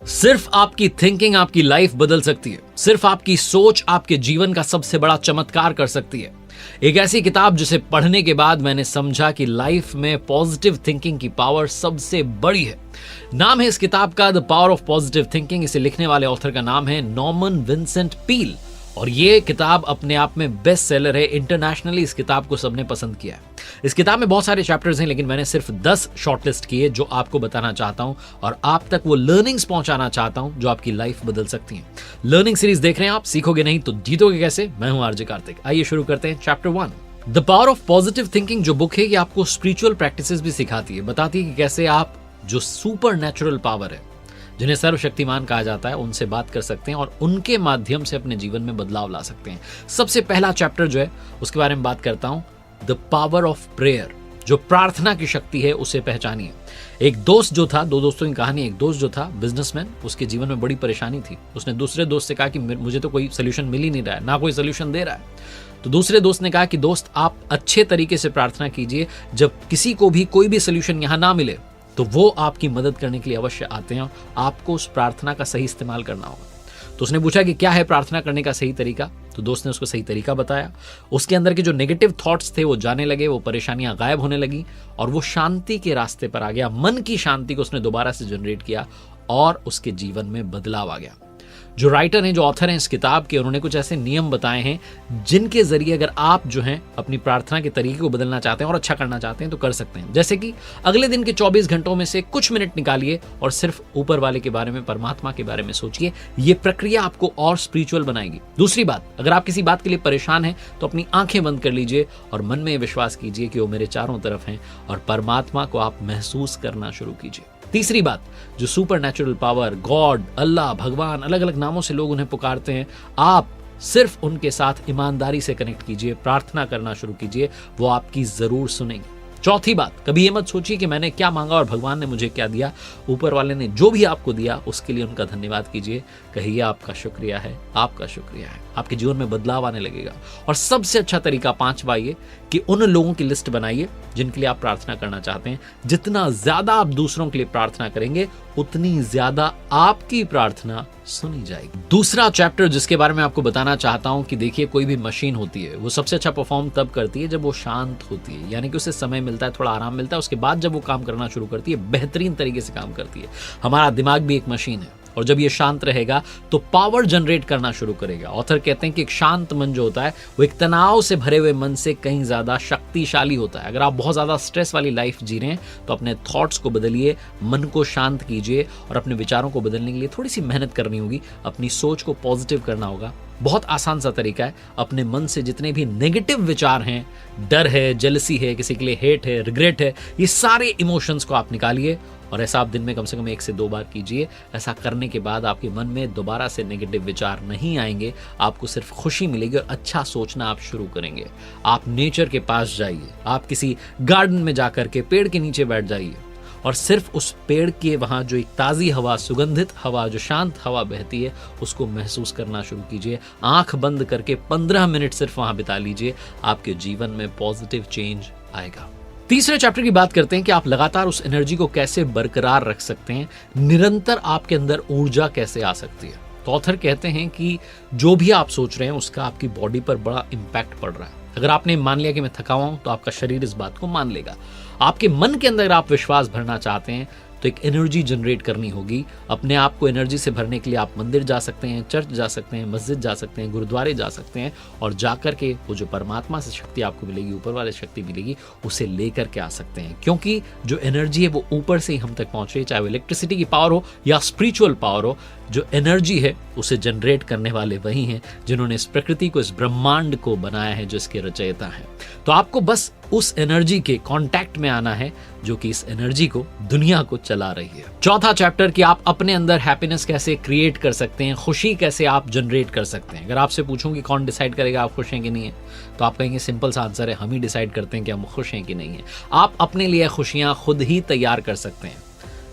सिर्फ आपकी थिंकिंग आपकी लाइफ बदल सकती है। सिर्फ आपकी सोच आपके जीवन का सबसे बड़ा चमत्कार कर सकती है। एक ऐसी किताब जिसे पढ़ने के बाद मैंने समझा कि लाइफ में पॉजिटिव थिंकिंग की पावर सबसे बड़ी है। नाम है इस किताब का the power of positive thinking. इसे लिखने वाले ऑथर का नाम है नॉर्मन विंसेंट पील और ये किताब अपने आप में बेस्ट सेलर है। इंटरनेशनली इस किताब को सबने पसंद किया है। इस किताब में बहुत सारे चैप्टर्स हैं, लेकिन मैंने सिर्फ 10 शॉर्टलिस्ट किए जो आपको बताना चाहता हूं और आप तक वो लर्निंग्स पहुंचाना चाहता हूं जो आपकी लाइफ बदल सकती हैं। लर्निंग सीरीज देख रहे हैं आप, सीखोगे नहीं तो जीतोगे कैसे। मैं हूं आरजे कार्तिक। आइए शुरू करते हैं। Chapter 1 the power of positive thinking जो बुक है ये आपको स्पिरिचुअल प्रैक्टिसेस भी सिखाती है, बताती है कि कैसे आप जो सुपर नेचुरल पावर है, जिन्हें सर्वशक्तिमान कहा जाता है, उनसे बात कर सकते हैं और उनके माध्यम से अपने जीवन में बदलाव ला सकते हैं। सबसे पहला चैप्टर जो है उसके बारे में बात करता हूं, द पावर ऑफ प्रेयर। जो प्रार्थना की शक्ति है उसे पहचानिए। एक दोस्त जो था, दो दोस्तों की कहानी। एक दोस्त जो था बिजनेसमैन, उसके जीवन में बड़ी परेशानी थी। उसने दूसरे दोस्त से कहा कि मुझे तो कोई सोल्यूशन मिल ही नहीं रहा है, ना कोई सोल्यूशन दे रहा है। तो दूसरे दोस्त ने कहा कि दोस्त आप अच्छे तरीके से प्रार्थना कीजिए, जब किसी को भी कोई भी सोल्यूशन यहां ना मिले तो वो आपकी मदद करने के लिए अवश्य आते हैं। आपको उस प्रार्थना का सही इस्तेमाल करना होगा। तो उसने पूछा कि क्या है प्रार्थना करने का सही तरीका। तो दोस्त ने उसको सही तरीका बताया। उसके अंदर के जो नेगेटिव थॉट्स थे वो जाने लगे, वो परेशानियां गायब होने लगी और वो शांति के रास्ते पर आ गया। मन की शांति को उसने दोबारा से जनरेट किया और उसके जीवन में बदलाव आ गया। जो राइटर हैं, जो ऑथर हैं इस किताब के, उन्होंने कुछ ऐसे नियम बताए हैं जिनके जरिए अगर आप जो हैं अपनी प्रार्थना के तरीके को बदलना चाहते हैं और अच्छा करना चाहते हैं तो कर सकते हैं। जैसे कि अगले दिन के 24 घंटों में से कुछ मिनट निकालिए और सिर्फ ऊपर वाले के बारे में, परमात्मा के बारे में सोचिए। ये प्रक्रिया आपको और स्पिरिचुअल बनाएगी। दूसरी बात, अगर आप किसी बात के लिए परेशान हैं तो अपनी आंखें बंद कर लीजिए और मन में विश्वास कीजिए कि वो मेरे चारों तरफ हैं और परमात्मा को आप महसूस करना शुरू कीजिए। तीसरी बात, जो सुपर नेचुरल पावर, गॉड, अल्लाह, भगवान, अलग अलग नामों से लोग उन्हें पुकारते हैं, आप सिर्फ उनके साथ ईमानदारी से कनेक्ट कीजिए, प्रार्थना करना शुरू कीजिए, वो आपकी जरूर सुनेंगे। चौथी बात, कभी ये मत सोचिए कि मैंने क्या मांगा और भगवान ने मुझे क्या दिया। ऊपर वाले ने जो भी आपको दिया उसके लिए उनका धन्यवाद कीजिए। कहिए आपका शुक्रिया है, आपका शुक्रिया है। आपके जीवन में बदलाव आने लगेगा। और सबसे अच्छा तरीका 5वां ये कि उन लोगों की लिस्ट बनाइए जिनके लिए आप प्रार्थना करना चाहते हैं। जितना ज्यादा आप दूसरों के लिए प्रार्थना करेंगे उतनी ज्यादा आपकी प्रार्थना सुनी जाएगी। दूसरा चैप्टर जिसके बारे में आपको बताना चाहता हूं कि देखिए, कोई भी मशीन होती है वो सबसे अच्छा परफॉर्म तब करती है जब वो शांत होती है, यानी कि उसे समय मिलता है, थोड़ा आराम मिलता है। उसके बाद जब वो काम करना शुरू करती है बेहतरीन तरीके से काम करती है। हमारा दिमाग भी एक मशीन है और जब ये शांत रहेगा तो पावर जनरेट करना शुरू करेगा। ऑथर कहते हैं कि एक शांत मन जो होता है वो एक तनाव से भरे हुए मन से कहीं ज्यादा शक्तिशाली होता है। अगर आप बहुत ज्यादा स्ट्रेस वाली लाइफ जी रहे हैं तो अपने थॉट्स को बदलिए, मन को शांत कीजिए और अपने विचारों को बदलने के लिए थोड़ी सी मेहनत करनी होगी। अपनी सोच को पॉजिटिव करना होगा। बहुत आसान सा तरीका है, अपने मन से जितने भी नेगेटिव विचार हैं, डर है, जेलसी है, किसी के लिए हेट है, रिग्रेट है, ये सारे इमोशंस को आप निकालिए और ऐसा आप दिन में कम से कम 1 से 2 बार कीजिए। ऐसा करने के बाद आपके मन में दोबारा से नेगेटिव विचार नहीं आएंगे। आपको सिर्फ खुशी मिलेगी और अच्छा सोचना आप शुरू करेंगे। आप नेचर के पास जाइए, आप किसी गार्डन में जाकर के पेड़ के नीचे बैठ जाइए और सिर्फ उस पेड़ के वहां जो एक ताज़ी हवा, सुगंधित हवा, जो शांत हवा बहती है उसको महसूस करना शुरू कीजिए। आंख बंद करके 15 मिनट सिर्फ वहां बिता लीजिए। आपके जीवन में पॉजिटिव चेंज आएगा। तीसरे चैप्टर की बात करते हैं कि आप लगातार उस एनर्जी को कैसे बरकरार रख सकते हैं, निरंतर आपके अंदर ऊर्जा कैसे आ सकती है। तो ऑथर कहते हैं कि जो भी आप सोच रहे हैं उसका आपकी बॉडी पर बड़ा इंपैक्ट पड़ रहा है। अगर आपने मान लिया कि मैं थका हुआ हूं तो आपका शरीर इस बात को मान लेगा। आपके मन के अंदर आप विश्वास भरना चाहते हैं तो एक एनर्जी जनरेट करनी होगी। अपने आप को एनर्जी से भरने के लिए आप मंदिर जा सकते हैं, चर्च जा सकते हैं, मस्जिद जा सकते हैं, गुरुद्वारे जा सकते हैं और जाकर के वो जो परमात्मा से शक्ति आपको मिलेगी, ऊपर वाले शक्ति मिलेगी, उसे लेकर के आ सकते हैं। क्योंकि जो एनर्जी है वो ऊपर से ही हम तक पहुंच रही है, चाहे वो इलेक्ट्रिसिटी की पावर हो या स्पिरिचुअल पावर हो। जो एनर्जी है उसे जनरेट करने वाले वही हैं जिन्होंने इस प्रकृति को, इस ब्रह्मांड को बनाया है, जो इसके रचयिता हैं। तो आपको बस उस एनर्जी के कांटेक्ट में आना है जो कि इस एनर्जी को, दुनिया को चला रही है। चौथा चैप्टर कि आप अपने अंदर हैप्पीनेस कैसे क्रिएट कर सकते हैं, खुशी कैसे आप जनरेट कर सकते हैं। अगर आपसे पूछूं कि कौन डिसाइड करेगा आप खुश हैं कि नहीं है, तो आप कहेंगे सिंपल सा आंसर है, हम ही डिसाइड करते हैं कि हम खुश हैं कि नहीं है। आप अपने लिए खुशियां खुद ही तैयार कर सकते हैं।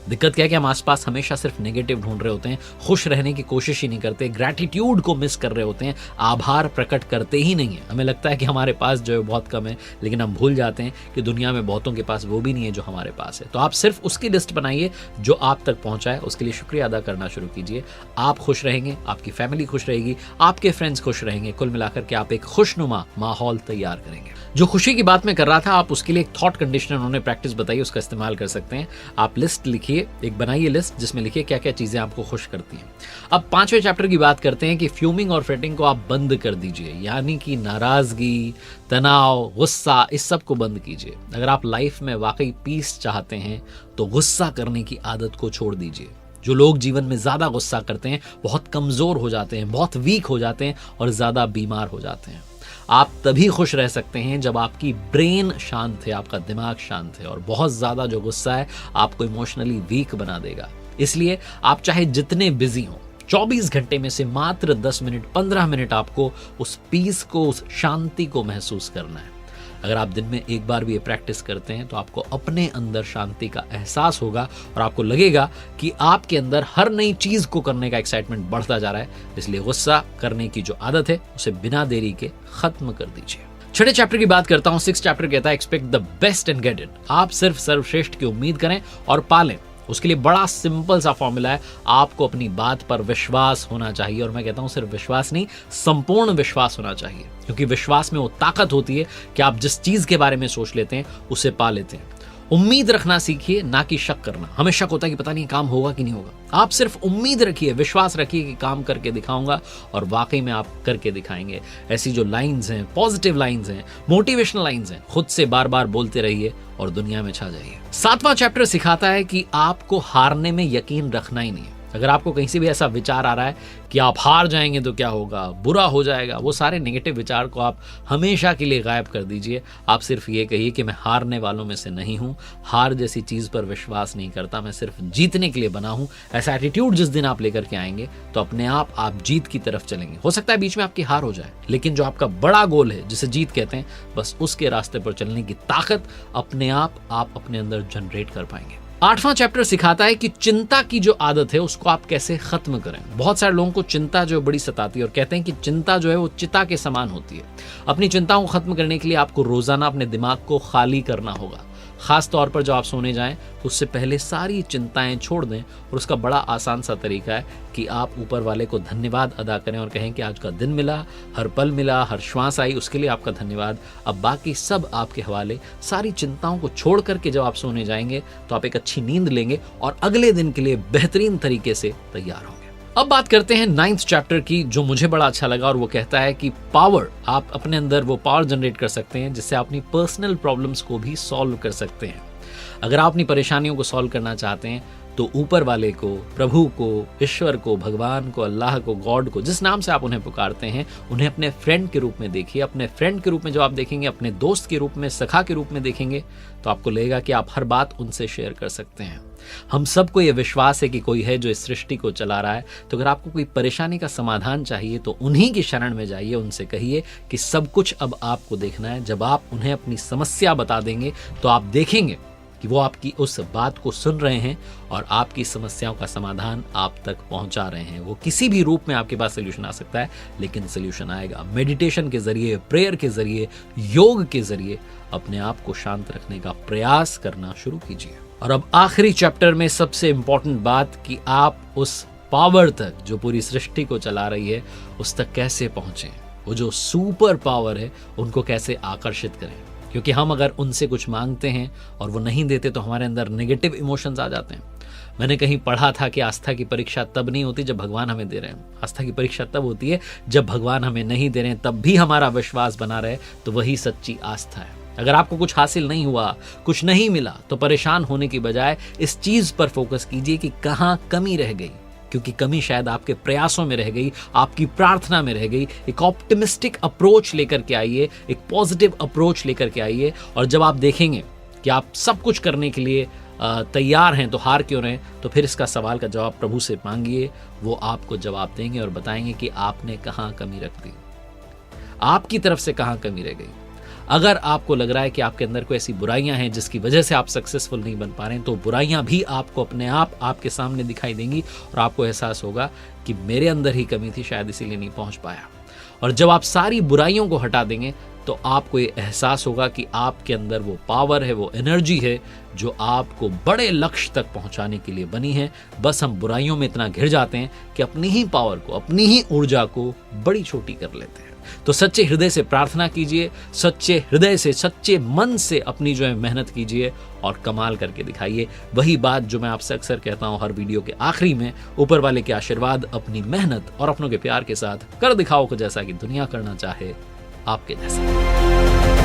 दिक्कत क्या है कि हम आसपास हमेशा सिर्फ नेगेटिव ढूंढ रहे होते हैं, खुश रहने की कोशिश ही नहीं करते, ग्रैटिट्यूड को मिस कर रहे होते हैं, आभार प्रकट करते ही नहीं है। हमें लगता है कि हमारे पास जो है बहुत कम है, लेकिन हम भूल जाते हैं कि दुनिया में बहुतों के पास वो भी नहीं है जो हमारे पास है। तो आप सिर्फ उसकी लिस्ट बनाइए जो आप तक पहुंचा है, उसके लिए शुक्रिया अदा करना शुरू कीजिए। आप खुश रहेंगे, आपकी फैमिली खुश रहेगी, आपके फ्रेंड्स खुश रहेंगे, कुल मिलाकर के आप एक खुशनुमा माहौल तैयार करेंगे। जो खुशी की बात मैं कर रहा था, आप उसके लिए एक थॉट कंडीशनर उन्होंने प्रैक्टिस बताई, उसका इस्तेमाल कर सकते हैं। आप लिस्ट लिखिए, एक बनाइए लिस्ट जिसमें लिखिए क्या क्या चीजें आपको खुश करती हैं। अब 5वें चैप्टर की बात करते हैं कि फ्यूमिंग और फ्रेटिंग को आप बंद कर दीजिए, यानी कि नाराजगी, तनाव, गुस्सा, इस सब को बंद कीजिए। अगर आप लाइफ में वाकई पीस चाहते हैं तो गुस्सा करने की आदत को छोड़ दीजिए। जो लोग जीवन में ज्यादा गुस्सा करते हैं बहुत कमजोर हो जाते हैं, बहुत वीक हो जाते हैं और ज्यादा बीमार हो जाते हैं। आप तभी खुश रह सकते हैं जब आपकी ब्रेन शांत है, आपका दिमाग शांत है, और बहुत ज्यादा जो गुस्सा है आपको इमोशनली वीक बना देगा। इसलिए आप चाहे जितने बिजी हो, 24 घंटे में से मात्र 10 मिनट 15 मिनट आपको उस पीस को, उस शांति को महसूस करना है। अगर आप दिन में एक बार भी ये प्रैक्टिस करते हैं तो आपको अपने अंदर शांति का एहसास होगा और आपको लगेगा कि आपके अंदर हर नई चीज को करने का एक्साइटमेंट बढ़ता जा रहा है। इसलिए गुस्सा करने की जो आदत है उसे बिना देरी के खत्म कर दीजिए। 6ठे चैप्टर की बात करता हूं। 6th चैप्टर कहता है expect the best and get it. आप सिर्फ सर्वश्रेष्ठ की उम्मीद करें और पालें। उसके लिए बड़ा सिंपल सा फॉर्मूला है, आपको अपनी बात पर विश्वास होना चाहिए। और मैं कहता हूं सिर्फ विश्वास नहीं, संपूर्ण विश्वास होना चाहिए, क्योंकि विश्वास में वो ताकत होती है कि आप जिस चीज के बारे में सोच लेते हैं उसे पा लेते हैं। उम्मीद रखना सीखिए, ना कि शक करना। हमें शक होता है कि पता नहीं काम होगा कि नहीं होगा। आप सिर्फ उम्मीद रखिए, विश्वास रखिए कि काम करके दिखाऊंगा, और वाकई में आप करके दिखाएंगे। ऐसी जो लाइंस हैं, पॉजिटिव लाइंस हैं, मोटिवेशनल लाइंस हैं, खुद से बार बार बोलते रहिए और दुनिया में छा जाइए। 7वां चैप्टर सिखाता है कि आपको हारने में यकीन रखना ही नहीं है। अगर आपको कहीं से भी ऐसा विचार आ रहा है कि आप हार जाएंगे तो क्या होगा, बुरा हो जाएगा, वो सारे नेगेटिव विचार को आप हमेशा के लिए गायब कर दीजिए। आप सिर्फ ये कहिए कि मैं हारने वालों में से नहीं हूं, हार जैसी चीज पर विश्वास नहीं करता, मैं सिर्फ जीतने के लिए बना हूं। ऐसा एटीट्यूड जिस दिन आप लेकर के आएंगे तो अपने आप जीत की तरफ चलेंगे। हो सकता है बीच में आपकी हार हो जाए, लेकिन जो आपका बड़ा गोल है जिसे जीत कहते हैं, बस उसके रास्ते पर चलने की ताकत अपने आप अपने अंदर जनरेट कर पाएंगे। 8वां चैप्टर सिखाता है कि चिंता की जो आदत है उसको आप कैसे खत्म करें। बहुत सारे लोगों को चिंता जो बड़ी सताती है और कहते हैं कि चिंता जो है वो चिता के समान होती है। अपनी चिंताओं को खत्म करने के लिए आपको रोजाना अपने दिमाग को खाली करना होगा। खास तौर पर जब आप सोने जाएं तो उससे पहले सारी चिंताएं छोड़ दें, और उसका बड़ा आसान सा तरीका है कि आप ऊपर वाले को धन्यवाद अदा करें और कहें कि आज का दिन मिला, हर पल मिला, हर श्वास आई, उसके लिए आपका धन्यवाद। अब बाकी सब आपके हवाले। सारी चिंताओं को छोड़ करके जब आप सोने जाएंगे तो आप एक अच्छी नींद लेंगे और अगले दिन के लिए बेहतरीन तरीके से तैयार होंगे। अब बात करते हैं 9th चैप्टर की, जो मुझे बड़ा अच्छा लगा, और वो कहता है कि पावर, आप अपने अंदर वो पावर जनरेट कर सकते हैं जिससे आप अपनी पर्सनल प्रॉब्लम्स को भी सॉल्व कर सकते हैं। अगर आप अपनी परेशानियों को सॉल्व करना चाहते हैं तो ऊपर वाले को, प्रभु को, ईश्वर को, भगवान को, अल्लाह को, गॉड को, जिस नाम से आप उन्हें पुकारते हैं, उन्हें अपने फ्रेंड के रूप में देखिए। अपने फ्रेंड के रूप में जब आप देखेंगे, अपने दोस्त के रूप में, सखा के रूप में देखेंगे, तो आपको लगेगा कि आप हर बात उनसे शेयर कर सकते हैं। हम सबको ये विश्वास है कि कोई है जो इस सृष्टि को चला रहा है। तो अगर आपको कोई परेशानी का समाधान चाहिए तो उन्हीं की शरण में जाइए, उनसे कहिए कि सब कुछ अब आपको देखना है। जब आप उन्हें अपनी समस्या बता देंगे तो आप देखेंगे कि वो आपकी उस बात को सुन रहे हैं और आपकी समस्याओं का समाधान आप तक पहुंचा रहे हैं। वो किसी भी रूप में आपके पास सोल्यूशन आ सकता है, लेकिन सोल्यूशन आएगा। मेडिटेशन के जरिए, प्रेयर के जरिए, योग के जरिए अपने आप को शांत रखने का प्रयास करना शुरू कीजिए। और अब आखिरी चैप्टर में सबसे इंपॉर्टेंट बात कि आप उस पावर तक जो पूरी सृष्टि को चला रही है उस तक कैसे पहुंचे। वो जो सुपर पावर है उनको कैसे आकर्षित करें, क्योंकि हम अगर उनसे कुछ मांगते हैं और वो नहीं देते तो हमारे अंदर नेगेटिव इमोशंस आ जाते हैं। मैंने कहीं पढ़ा था कि आस्था की परीक्षा तब नहीं होती जब भगवान हमें दे रहे हैं। आस्था की परीक्षा तब होती है जब भगवान हमें नहीं दे रहे हैं, तब भी हमारा विश्वास बना रहे, तो वही सच्ची आस्था है। अगर आपको कुछ हासिल नहीं हुआ, कुछ नहीं मिला, तो परेशान होने की बजाय इस चीज पर फोकस कीजिए कि कहां कमी रह गई, क्योंकि कमी शायद आपके प्रयासों में रह गई, आपकी प्रार्थना में रह गई। एक ऑप्टिमिस्टिक अप्रोच लेकर के आइए, एक पॉजिटिव अप्रोच लेकर के आइए, और जब आप देखेंगे कि आप सब कुछ करने के लिए तैयार हैं तो हार क्यों रहे, तो फिर इसका सवाल का जवाब प्रभु से मांगिए। वो आपको जवाब देंगे और बताएंगे कि आपने कहां कमी रख दी, आपकी तरफ से कहां कमी रह गई। अगर आपको लग रहा है कि आपके अंदर कोई ऐसी बुराइयां हैं जिसकी वजह से आप सक्सेसफुल नहीं बन पा रहे हैं, तो बुराइयां भी आपको अपने आप आपके सामने दिखाई देंगी और आपको एहसास होगा कि मेरे अंदर ही कमी थी, शायद इसीलिए नहीं पहुंच पाया। और जब आप सारी बुराइयों को हटा देंगे तो आपको ये एहसास होगा कि आपके अंदर वो पावर है, वो एनर्जी है जो आपको बड़े लक्ष्य तक पहुंचाने के लिए बनी है। बस हम बुराइयों में इतना घिर जाते हैं कि अपनी ही पावर को, अपनी ही ऊर्जा को बड़ी छोटी कर लेते हैं। तो सच्चे हृदय से प्रार्थना कीजिए, सच्चे हृदय से, सच्चे मन से अपनी जो है मेहनत कीजिए और कमाल करके दिखाइए। वही बात जो मैं आपसे अक्सर कहता हूं हर वीडियो के आखिरी में, ऊपर वाले के आशीर्वाद, अपनी मेहनत और अपनों के प्यार के साथ कर दिखाओ कुछ ऐसा कि दुनिया करना चाहे आपके जैसा।